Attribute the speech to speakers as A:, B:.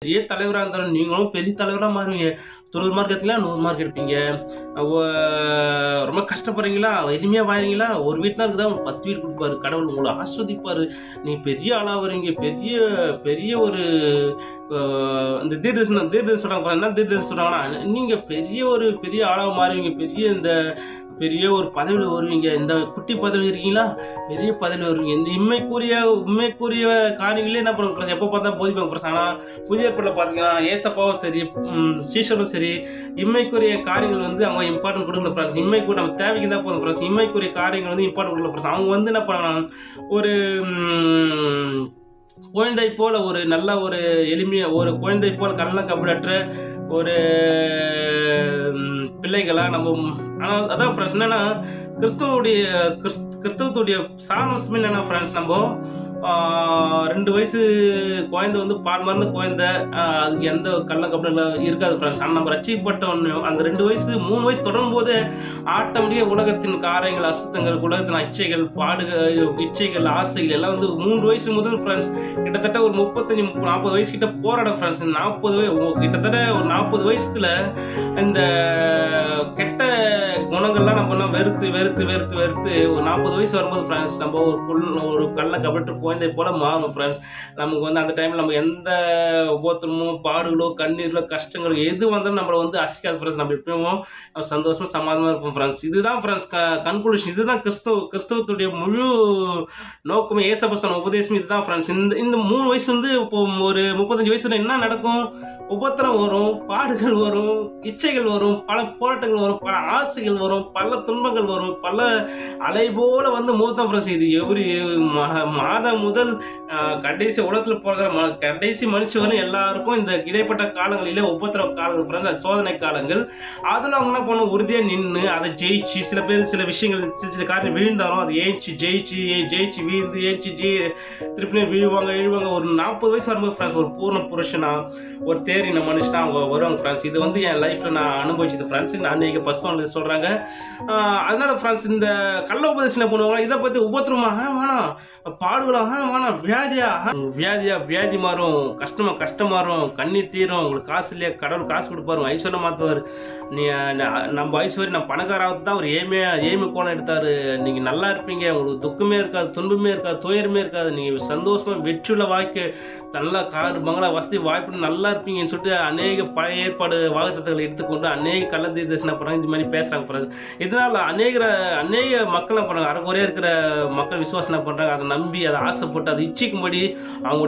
A: பெரிய தலைவரா இருந்தாலும் நீங்களும் பெரிய தலைவரா மாறுவீங்க. 90 மார்க் எடுத்தீங்களா 100 மார்க் எடுப்பீங்க. ஒ ரொம்ப கஷ்டப்படுறீங்களா? எளிமையா வாழ்றீங்களா? ஒரு வீட்ல இருக்குதா உங்களுக்கு 10 வீடு குடுப்பாரு. கடவுள் உங்கள ஆஸ்வதிப்பாரு. நீங்க பெரிய ஆளா வருவீங்க. பெரிய பெரிய ஒரு அ இந்த தீர்க்கதரிசனம் சொல்றாங்க பாருங்க. என்ன தீர்க்கதரிசனம் சொல்றாங்கன்னா, நீங்க பெரிய ஆளா மாறுவீங்க. பெரிய ஒரு பதவியில வருவீங்க. இந்த குட்டி பதவி இருக்கீங்களா? பெரிய பதவியில வருவீங்க. இந்த உண்மைக்குரிய காரியங்களே என்ன பண்ணுவாங்க ஃப்ரெண்ட்ஸ், எப்போ பார்த்தாலும் போதிப்பாங்க ஃப்ரெண்ட்ஸ். ஆனா புதிய ஏற்பாடுல பார்த்தீங்கன்னா, ஏசப்பாவும் சரி, சீஷரும் சரி, இம்மைக்குரிய காரியங்கள் வந்து அவங்க இம்பார்ட்டன்ட் குடுக்கல ஃப்ரெண்ட்ஸ். நம்ம தேவைக்கு இருந்தா போதும் ஃப்ரெண்ட்ஸ். இம்மைக்குரிய காரியங்கள் வந்து இம்பார்ட்டன்ட் குடுக்கல ஃப்ரெண்ட்ஸ். அவங்க வந்து என்ன பண்ணாங்கன்னா, ஒரு ம் குழந்தை போல ஒரு நல்ல ஒரு எளிமையா ஒரு குழந்தை போல கள்ளம் கபடற்ற ஒரு பிள்ளைகளா நம்ம. ஆனா அதான் ஃப்ரெண்ட்ஸ் என்னன்னா, கிறிஸ்துவோடைய கிறிஸ்தவத்துடைய சாராம்சமே என்னன்னா ஃப்ரெண்ட்ஸ், நம்ம 2 வயசு குழந்தை வந்து பால் மறந்த குழந்தை. அதுக்கு எந்த கள்ளம் கபடம் இருக்காது ஃப்ரெண்ட்ஸ். ஆனா நம்ம ரட்சிக்கப்பட்ட அந்த 2 வயசு 3 வயசு தொடரும் போது ஆட்டோமேட்டிக்கா உலகத்தின் காரியங்கள், அசுத்தங்கள், உலகத்தின் இச்சைகள், ஆசைகள் எல்லாம் வந்து 3 வயசு முதல் ஃப்ரெண்ட்ஸ் கிட்டத்தட்ட ஒரு 35 40 வயசு கிட்ட போராடும் ஃப்ரெண்ட்ஸ். 40 கிட்டத்தட்ட ஒரு 40 வயசுல இந்த கெட்ட குணங்கள்லாம் நம்ம வெறுத்து ஒரு 40 வயசு வரும்போது ஃப்ரெண்ட்ஸ், நம்ம ஒரு கள்ள கபட்டு குழந்தை போல மாறும் ஃப்ரெண்ட்ஸ். நமக்கு வந்து அந்த டைம்ல நம்ம எந்த உபத்திரமோ, பாடுகளோ, கண்ணீர்களோ, கஷ்டங்களோ எது வந்தாலும் நம்மள வந்து அசைக்காது ஃப்ரெண்ட்ஸ். நம்ம எப்பவும் சந்தோஷமா சமாதானமா இருப்போம் ஃப்ரெண்ட்ஸ். இதுதான் ஃப்ரெண்ட்ஸ் கன்க்ளூஷன். இதுதான் கிறிஸ்தவத்துடைய முழு நோக்கமே. ஏசப்பா சொன்ன உபதேசம் இதுதான் ஃப்ரெண்ட்ஸ். இந்த 3 வயசு வந்து இப்போ ஒரு 35 வயசுல என்ன நடக்கும்? உபத்திரம் வரும், பாடுகள் வரும், இச்சைகள் வரும், பல போராட்டங்கள் வரும், பல ஆசைகள் வரும், பல துன்பங்கள் வரும், பல அலை போல வந்து மோதும் ஃப்ரெண்ட்ஸ். இது மாதம் முதல் கடைசி உலகத்தில் போகிற கடைசி மனுஷன் வரும் எல்லாருக்கும் இந்த இடைப்பட்ட காலங்களிலே உபத்திரவ காலங்கள் ஃப்ரெண்ட்ஸ், அது சோதனை காலங்கள். அதில் அவங்க என்ன பண்ணணும், உறுதியாக நின்று அதை ஜெயிச்சு, சில பேர் சில விஷயங்கள் சில காரியம் விழுந்தாலும் அதை ஜெயிச்சு வீழ்ந்து திருப்பி விழுவாங்க. ஒரு 40 வயசு வரும்போது ஃப்ரெண்ட்ஸ் ஒரு பூர்ண புருஷனா, ஒரு தேறின மனுஷனா அவங்க வருவாங்க ஃப்ரெண்ட்ஸ். இது வந்து என் லைஃப்ல நான் அனுபவிச்சது ஃப்ரெண்ட்ஸ். நான் இன்னைக்கு பர்சனல் சொல்றாங்க. அதனால ஃப்ரெண்ட்ஸ், இந்த கள்ள உபதேசம் பண்ணுவாங்க. இதை பத்தி உபத்திரமா வேணாம், பாடுகளா வேணாம், வியாதி மாறும், கஷ்டம் மாறும், கண்ணீர் தீரும், உங்களுக்கு காசு இல்லையா, கடவுள் காசு கொடுப்பாரு, ஐஸ்வர்யம் மாற்றுவார். நம்ம ஐஸ்வர்யம் நம்ம பணக்காராவது தான் ஒரு ஏமி கோலம் எடுத்தாரு. நீங்க நல்லா இருப்பீங்க, உங்களுக்கு துக்கமே இருக்காது, துன்பமே இருக்காது, துயரமே இருக்காது, நீங்க சந்தோஷமா வெற்றியுள்ள வாழ்க்கை, நல்லா கார் பங்களா வசதி வாய்ப்பு நல்லா இருப்பீங்கன்னு சொல்லிட்டு அநேக பழைய ஏற்பாடு வாக்குத்தத்தங்களை எடுத்துக்கொண்டு அநேக கள்ள தீர்க்கதரிசனம் பண்றாங்க. இந்த மாதிரி பேசுறாங்க ஃப்ரெண்ட்ஸ். இதனால அநேக மக்கள் பண்றாங்க, அரைக்குறையா இருக்கிற மக்கள் விசுவாசம் பண்றாங்க. அதை நம்பி அதை ஆசைப்பட்டு அதை இச்சிக்கும்படி அவங்க